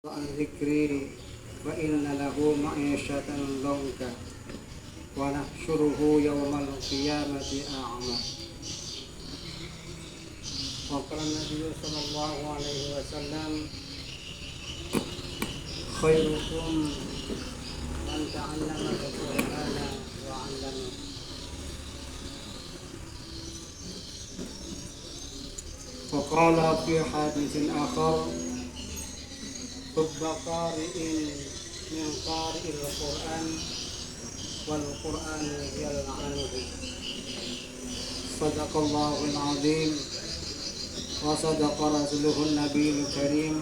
عن ذكري فإن له معيشة ضنكا ونحشره يوم القيامة أعمى. وقال النبي صلى الله عليه وسلم خيركم من تعلم القرآن وعلمه. وقال في حديث آخر رب قارئ من قارئ القرآن والقرآن يلعنه. صدق الله العظيم وصدق رسوله النبي الكريم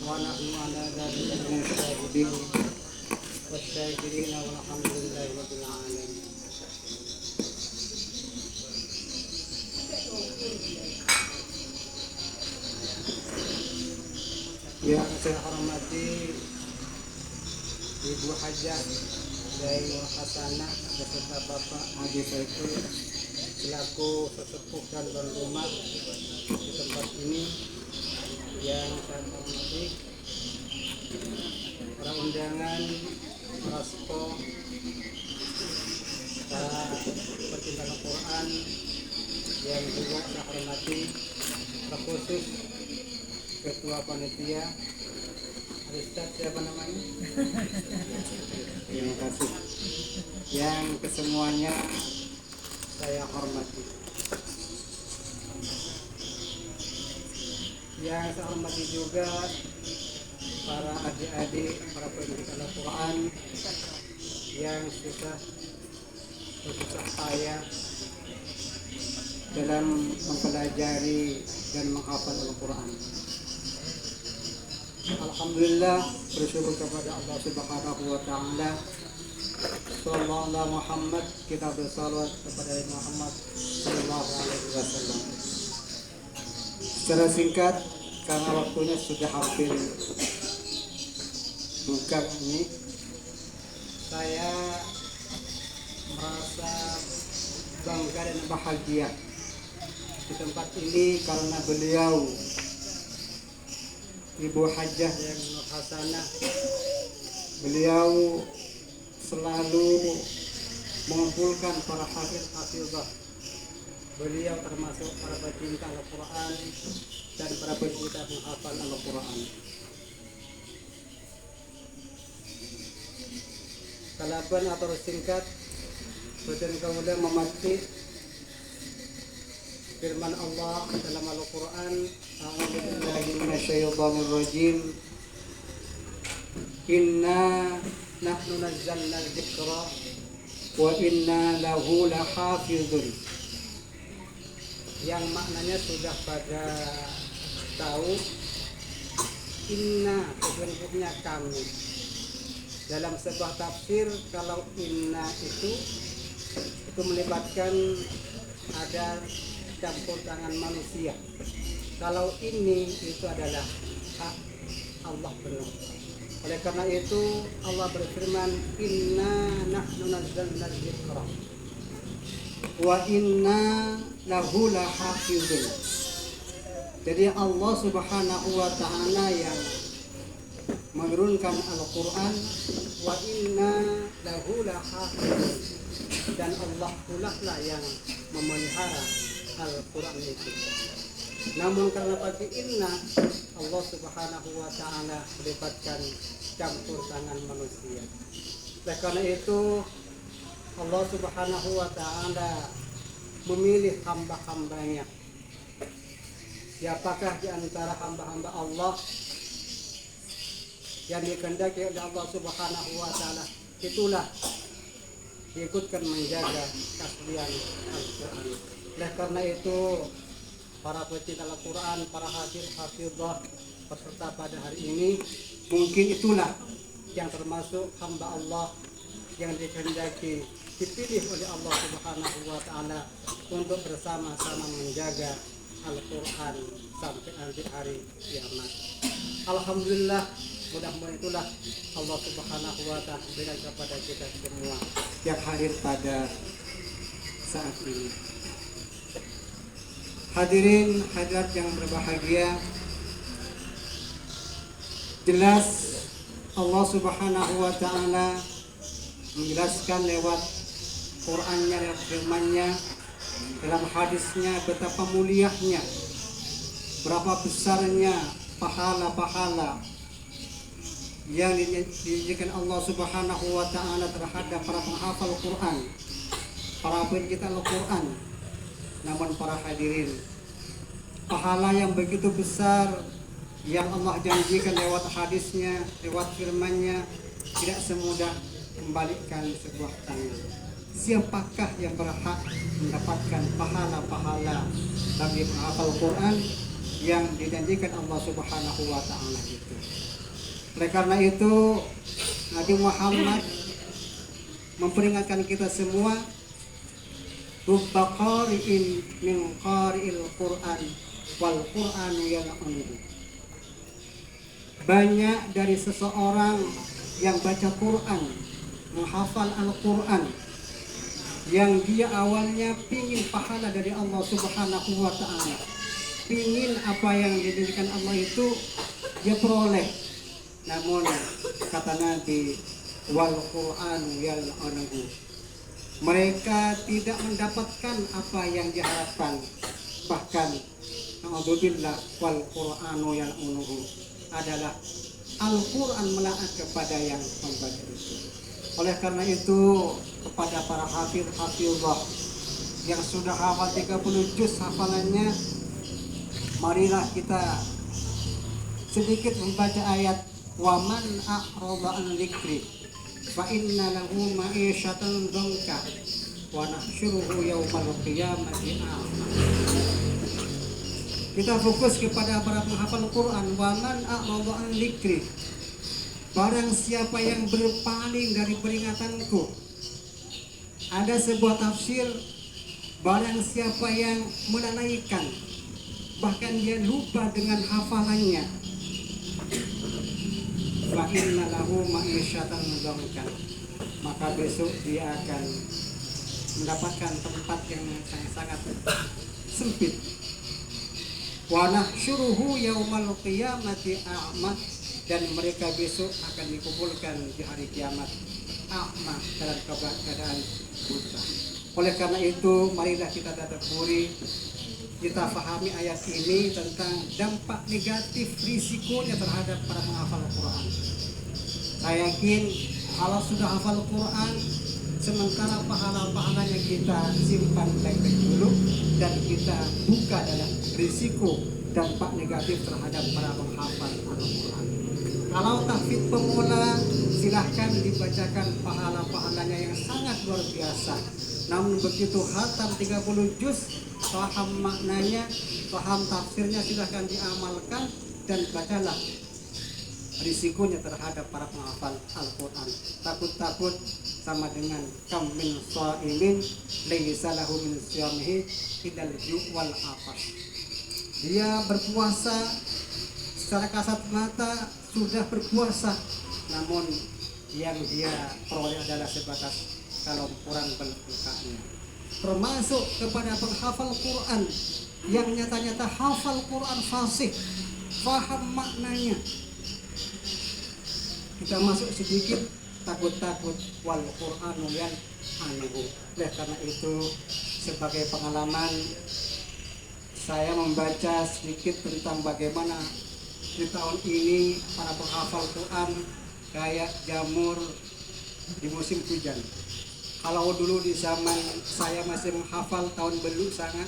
ونحن على ذلك من الشاهدين والشاكرين والحمد لله رب العالمين. Yang saya hormati Ibu Hajah Yai Nur Hasanah beserta Bapak Haji Saiful selaku sesepuh dan tuan rumah di tempat ini. Yang saya hormati para undangan, para sponsor, para pecinta Al-Quran yang juga saya hormati, terkhusus Ketua Panitia Ustaz siapa namanya? Terima kasih. Yang kesemuanya saya hormati. Yang saya hormati juga para adik-adik, para pendidik Al-Quran yang susah payah dalam mempelajari dan menghafal Al-Quran. Alhamdulillah, bersyukur kepada Allah Subhanahu wa Ta'ala. Sallallahu alaihi Muhammad, kita bersalawat kepada Muhammad sallallahu alaihi wasallam. Secara singkat, karena waktunya sudah hampir buka ini, saya merasa bangga dan bahagia di tempat ini karena beliau Ibu Hajah yang Nur Hasanah, beliau selalu mengumpulkan para hafizah. Beliau termasuk para pecinta Al-Quran dan para pecinta menghafal Al-Quran. Kalaban atau singkat, badan kaula memetik firman Allah dalam Al-Quran, a'udzu billahi minasyaitonir rajim. Inna nahnu nazzalna dzikra wa inna lahu lahafizun. Yang maknanya sudah pada tahu, inna sesungguhnya kami. Dalam sebuah tafsir, kalau inna itu melibatkan ada campur tangan manusia. Kalau ini itu adalah hak Allah penuh. Oleh karena itu Allah berfirman, inna nahnu nazzalna dzikra wa inna lahu lahafizun. Jadi Allah Subhanahu wa Ta'ala yang menurunkan Al-Quran, wa inna lahu lahafizun, dan Allah pula lah yang memelihara Al-Quran itu. Namun karena pakai inna, Allah Subhanahu wa Ta'ala melibatkan campur tangan manusia. Oleh karena itu Allah Subhanahu wa Ta'ala memilih hamba-hambanya. Siapakah di antara hamba-hamba Allah yang dikehendaki oleh Allah Subhanahu wa Ta'ala, itulah diikutkan menjaga keaslian Al-Quran. Oleh karena itu para pecinta Al-Quran, para hafizah peserta pada hari ini, mungkin itulah yang termasuk hamba Allah yang dikehendaki dipilih oleh Allah Subhanahu wa Ta'ala untuk bersama-sama menjaga Al-Quran sampai nanti hari kiamat. Alhamdulillah, mudah-mudahan itulah Allah Subhanahu wa Ta'ala berikan kepada kita semua yang hadir pada saat ini. Hadirin hadirat yang berbahagia, Jelas Allah Subhanahu wa Ta'ala menjelaskan lewat Qur'annya, lewat firman-Nya, dalam hadisnya betapa mulianya, berapa besarnya pahala-pahala yang dijadikan Allah Subhanahu wa Ta'ala terhadap para penghafal Quran, para pencipta Al-Quran. Namun para hadirin, pahala yang begitu besar yang Allah janjikan lewat hadisnya, lewat firman-Nya, tidak semudah membalikkan sebuah tangan. Siapakah yang berhak mendapatkan pahala-pahala bagi penghafal Quran yang dijanjikan Allah Subhanahu wa Ta'ala itu? Oleh karena itu, Nabi Muhammad memperingatkan kita semua, rubba qari'in min qari'il Qur'an wal Qur'anu yal'anuhu. Banyak dari seseorang yang baca Quran, menghafal Al-Quran, yang dia awalnya pingin pahala dari Allah Subhanahu wa Ta'ala, pingin apa yang dijadikan Allah itu dia peroleh. Namun kata Nabi, wal Qur'anu yal'anuhu, mereka tidak mendapatkan apa yang diharapkan. Bahkan alhamdulillah, wal Qur'anu yal'anuhu adalah Al-Quran melaknat kepada yang membaca itu. Oleh karena itu, kepada para hafidh-hafidhah yang sudah hafal 30 juz hafalannya, marilah kita sedikit membaca ayat wa man a'rada an dzikri fa inna lahu ma'isyatan dhanka wa nahsyuruhu yaumal qiyamati a'ma. Kita fokus kepada para penghafal Quran. Wa man a'rada an dzikri, barang siapa yang berpaling dari peringatanku. Ada sebuah tafsir, barang siapa yang melalaikan, bahkan dia lupa dengan hafalannya, fa inna lahu ma'isyatan dhanka, maka besok dia akan mendapatkan tempat yang sangat sempit. Wa nahsyuruhu yaumal qiyamati a'ma, dan mereka besok akan dikumpulkan di hari kiamat a'ma, dalam keadaan buta. Oleh karena itu, marilah kita tadabburi, kita pahami ayat ini tentang dampak negatif risikonya terhadap para penghafal Quran. Saya yakin kalau sudah hafal Quran, sementara pahala-pahalanya kita simpan baik-baik dulu dan kita buka dalam risiko dampak negatif terhadap para penghafal Al-Quran. Kalau tahfidz pemula, silahkan dibacakan pahala-pahalanya yang sangat luar biasa. Namun begitu khatam 30 juz, paham maknanya, paham tafsirnya, silahkan diamalkan dan bacalah. Risikonya terhadap para penghafal Al-Quran, takut-takut sama dengan kam min sha'imin laisa lahu min siyamihi illal ju' wal afash. Dia berpuasa secara kasat mata sudah berpuasa, namun yang dia peroleh adalah sebatas kalau kurang berbukaannya. Termasuk kepada penghafal Quran yang nyata-nyata hafal Quran fasih, faham maknanya, kita masuk sedikit takut-takut, wal Qur'anu yal'anuhu. Oleh karena itu, sebagai pengalaman, saya membaca sedikit tentang bagaimana di tahun ini para penghafal Quran kayak jamur di musim hujan. Kalau dulu di zaman saya masih menghafal, tahun beluk sangat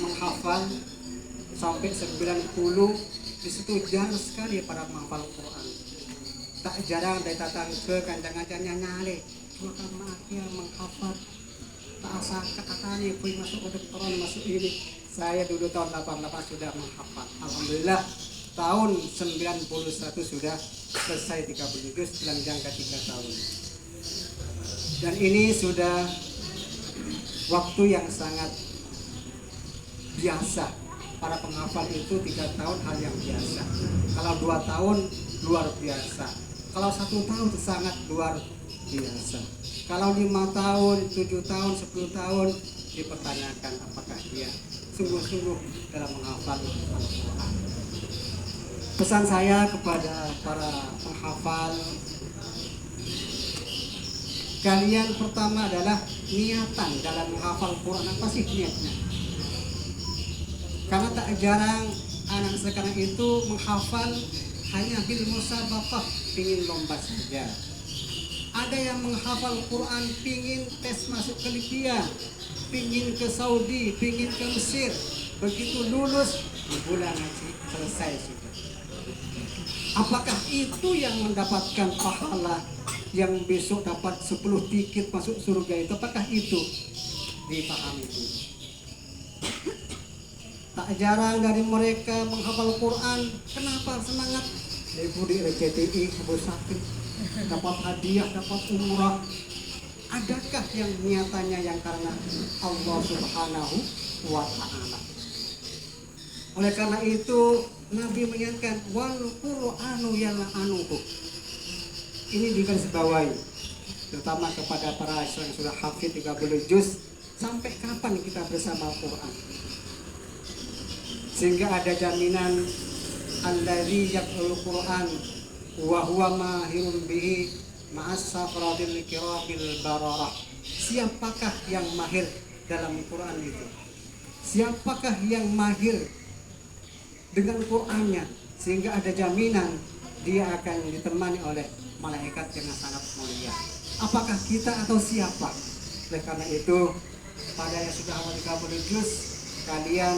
menghafal sampai 90, di situ jarang sekali para menghafal Quran. Tak jarang dari datang ke kandang-kandangnya nyale, cuma makia menghafal, tak asa katanya pun masuk kedokteran, masuk ini. Saya dulu tahun 88 sudah menghafal. Alhamdulillah tahun 91 sudah selesai 30 juz dalam jangka 3 tahun. Dan ini sudah waktu yang sangat biasa. Para penghafal itu 3 tahun hal yang biasa. Kalau 2 tahun luar biasa. Kalau 1 tahun sangat luar biasa. Kalau 5 tahun, 7 tahun, 10 tahun dipertanyakan apakah dia sungguh-sungguh dalam menghafal Al-Quran. Pesan saya kepada para penghafal, kalian pertama adalah niatan dalam menghafal Quran. Apa sih niatnya? Karena tak jarang anak sekarang itu menghafal hanya bil musabaqah, pingin lomba saja. Ada yang menghafal Quran pingin tes masuk ke Libya, pingin ke Saudi, pingin ke Mesir. Begitu lulus, di bulan haji selesai sudah. Apakah itu yang mendapatkan pahala yang besok dapat 10 tiket masuk surga itu? Apakah itu? Dipahami dulu. Tak jarang dari mereka menghafal Quran. Kenapa semangat? Ibu di RCTI, Abu Sakit, dapat hadiah, dapat umrah. Adakah yang niatannya yang karena Allah Subhanahu wa Ta'ala? Oleh karena itu Nabi mengingatkan wal Qur'anu yal'anuhu. Ini digarisbawahi terutama kepada para yang sudah hafid 30 juz. Sampai kapan kita bersama Al-Quran? Sehingga ada jaminan alladzi yaqra'ul Qur'an wa huwa mahirun bihi ma'as safaratil kiramil bararah. Siapakah yang mahir dalam Quran itu? Siapakah yang mahir dengan Qur'annya sehingga ada jaminan dia akan ditemani oleh malaikat yang sangat mulia? Apakah kita atau siapa? Oleh karena itu pada yang sudah awal 30 juz, kalian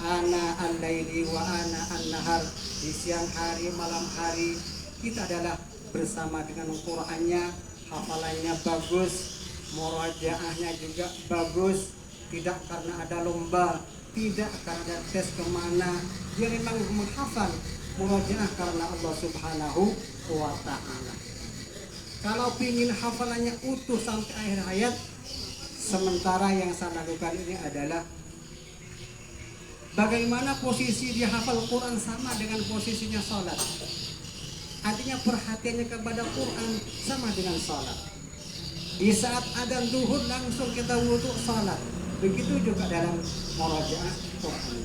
ana al-laili wa ana an-nahar, di siang hari malam hari kita adalah bersama dengan Qur'annya. Hafalannya bagus, murajaahnya juga bagus, tidak karena ada lomba, tidak karena ada tes kemana. Dia memang menghafal murajaah karena Allah Subhanahu wa Ta'ala. Kalau ingin hafalannya utuh sampai akhir hayat, sementara yang saya lakukan ini adalah bagaimana posisi dia hafal Quran sama dengan posisinya sholat. Artinya perhatiannya kepada Quran sama dengan sholat. Di saat adzan zuhur langsung kita wudu sholat. Begitu juga dalam murajaah Quran.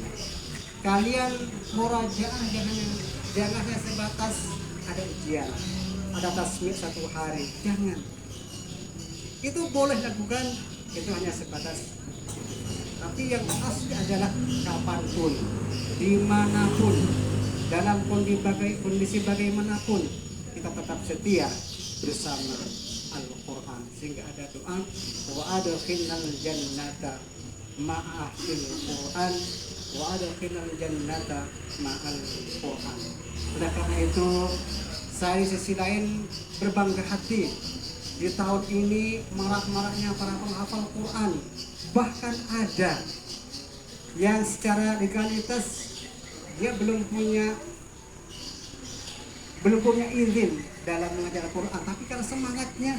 Kalian murajaah jangannya sebatas ada ujian, ada tasbih 1 hari, jangan. Itu boleh lakukan, itu hanya sebatas. Tapi yang asli adalah kapanpun, dimanapun, dalam kondisi bagaimanapun, kita tetap setia bersama Al-Quran. Sehingga ada doa wa adkhilnal jannata ma'ahil Quran, wa adkhilnal jannata ma'al Quran. Oleh karena itu saya di sisi lain berbangga hati di tahun ini marak-maraknya para penghafal Quran. Bahkan ada yang secara legalitas dia belum punya izin dalam mengajar Quran, tapi karena semangatnya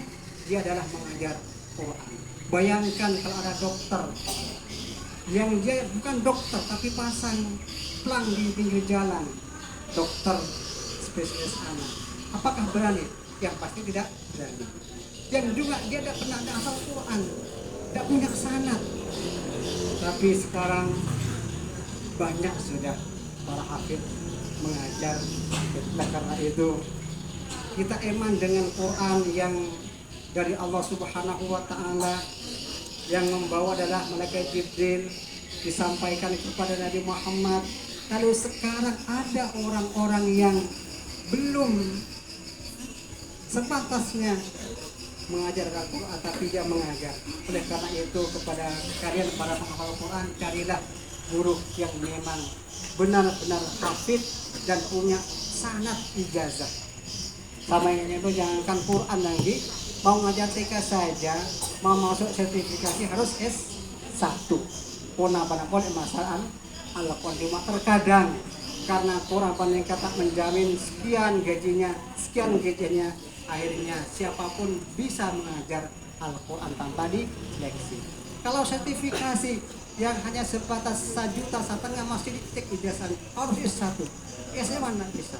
dia adalah mengajar Quran. Bayangkan kalau ada dokter yang dia bukan dokter tapi pasang plang di pinggir jalan, dokter spesialis anak, apakah berani? Yang pasti tidak berani. Yang juga dia tidak pernah hafal Quran, tidak punya sanad. Tapi sekarang banyak sudah para hafid mengajar. Karena itu kita iman dengan Quran yang dari Allah Subhanahu wa Ta'ala, yang membawa adalah malaikat Jibril, disampaikan kepada Nabi Muhammad. Lalu sekarang ada orang-orang yang belum sepantasnya mengajar Al-Quran, tapi dia mengajar. Oleh karena itu kepada kalian para penghafal Quran, carilah guru yang memang benar-benar hafid dan punya sanad ijazah. Sama ini itu jangankan Quran lagi, mau ngajar TK saja, mau masuk sertifikasi harus S1. Pun masalah Al-Quran. Terkadang karena Quran paling kata menjamin sekian gajinya, akhirnya siapapun bisa mengajar Al-Quran tanpa diseleksi. Kalau sertifikasi yang hanya sebatas 1,5 juta masih dicek ijazah harus S1, SMA mana bisa.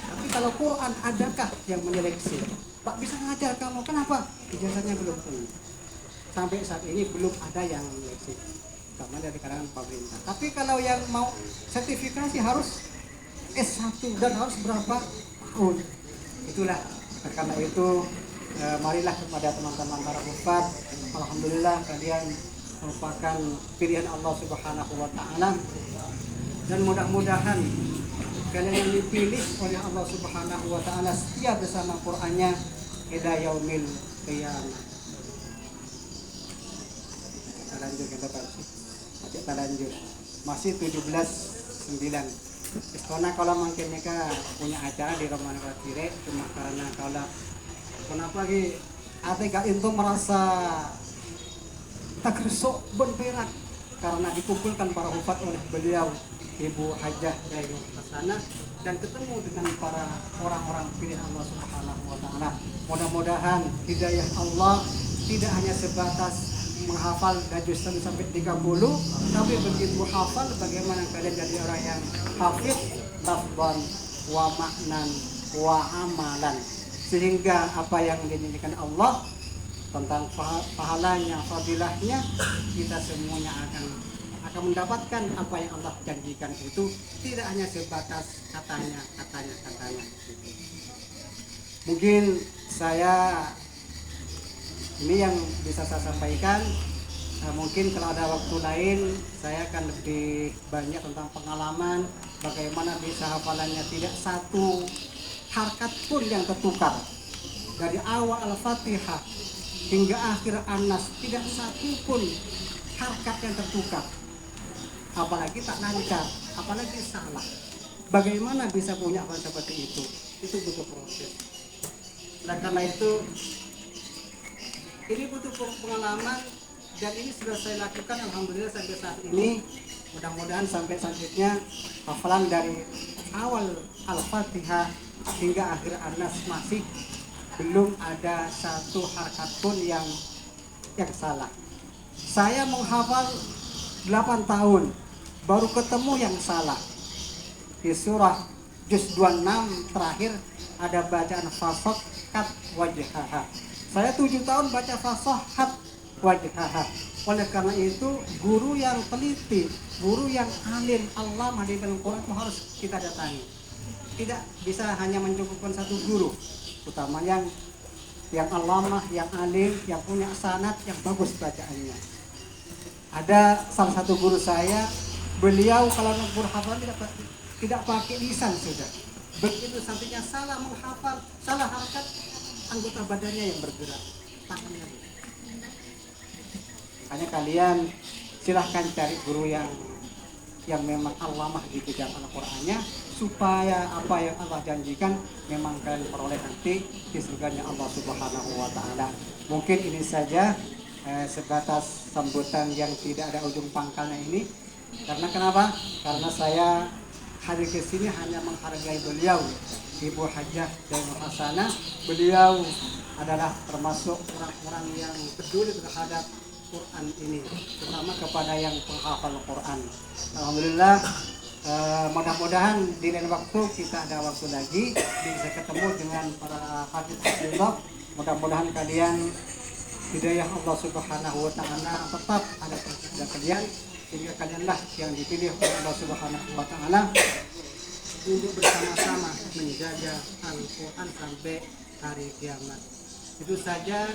Tapi kalau Quran adakah yang menyeleksi? Pak bisa ngajar kamu, kenapa? Ijazahnya belum punya. Sampai saat ini belum ada yang menyeleksi, karena dari kalangan pemerintah. Tapi kalau yang mau sertifikasi harus S1 dan harus berapa tahun. Itulah, karena itu marilah kepada teman-teman para hufaz, alhamdulillah kalian merupakan pilihan Allah Subhanahu wa taala, dan mudah-mudahan kalian yang dipilih oleh Allah Subhanahu wa taala setia bersama Qur'annya ila yaumil qiyamah. Kita lanjut, kita lanjut. Masih 17:9. Karena kalau mungkin mereka punya acara di Roman Kire, cuma karena kalau kenapa lagi ada itu merasa tak resok berperak karena dikumpulkan para hufaz oleh beliau Ibu Hajah dari sana dan ketemu dengan para orang-orang pilihan Allah Subhanahu wa taala. Mudah-mudahan hidayah Allah tidak hanya sebatas menghafal juz sampai 30, tapi begitu hafal bagaimana kalian jadi orang yang hafid lafzan wa maknan wa amalan, sehingga apa yang dijanjikan Allah tentang pahalanya, fadilahnya, kita semuanya akan mendapatkan apa yang Allah janjikan itu, tidak hanya sebatas katanya. Mungkin ini yang bisa saya sampaikan. Mungkin kalau ada waktu lain saya akan lebih banyak tentang pengalaman bagaimana bisa hafalannya tidak satu harkat pun yang tertukar dari awal Al-Fatihah hingga akhir An-Nas, tidak satu pun harkat yang tertukar, apalagi tak lancar, apalagi salah. Bagaimana bisa punya hafalan seperti itu butuh proses. Nah, karena itu ini butuh pengalaman, dan ini sudah saya lakukan alhamdulillah sampai saat ini. Mudah-mudahan sampai selanjutnya hafalan dari awal Al-Fatihah hingga akhir An-Nas masih belum ada satu harkat pun yang salah. Saya menghafal 8 tahun baru ketemu yang salah. Di surah juz 26 terakhir ada bacaan fasaqat wajhaha. Saya 7 tahun baca fasaqat wajhaha. Oleh karena itu guru yang teliti, guru yang alim, allamah di dalam Quran itu harus kita datangi. Tidak bisa hanya mencukupkan satu guru, utama yang allamah, yang alim, yang punya sanad yang bagus bacaannya. Ada salah satu guru saya, beliau kalau menghafal tidak pakai lisan sudah. Begitu sampainya salah menghafal, salah harkat, anggota badannya yang bergerak, tangannya. Makanya kalian silahkan cari guru yang memang allamah di bidang Al-Qur'annya, supaya apa yang Allah janjikan memang kalian peroleh nanti di surganya Allah Subhanahu wa taala. Mungkin ini saja sebatas sambutan yang tidak ada ujung pangkalnya ini. Karena kenapa? Karena saya hadir ke sini hanya menghargai beliau, Ibu Hajah dari Hasanah. Beliau adalah termasuk orang-orang yang peduli terhadap Quran ini, terutama kepada yang penghafal Quran. Alhamdulillah, mudah-mudahan di lain waktu kita ada waktu lagi bisa ketemu dengan para hafidz. Mudah-mudahan kalian hidayah Allah Subhanahu wa taala tetap ada pada kalian, sehingga kalianlah yang dipilih oleh Allah Subhanahu wa taala untuk bersama-sama menjaga Al-Quran sampai hari kiamat. Itu saja.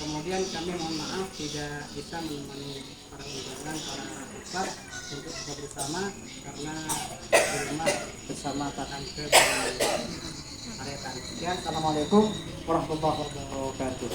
Kemudian kami mohon maaf tidak bisa menemani para undangan, para hufaz untuk buka bersama karena di rumah bersama tatangga dan aretan. Sekian, assalamualaikum warahmatullahi wabarakatuh.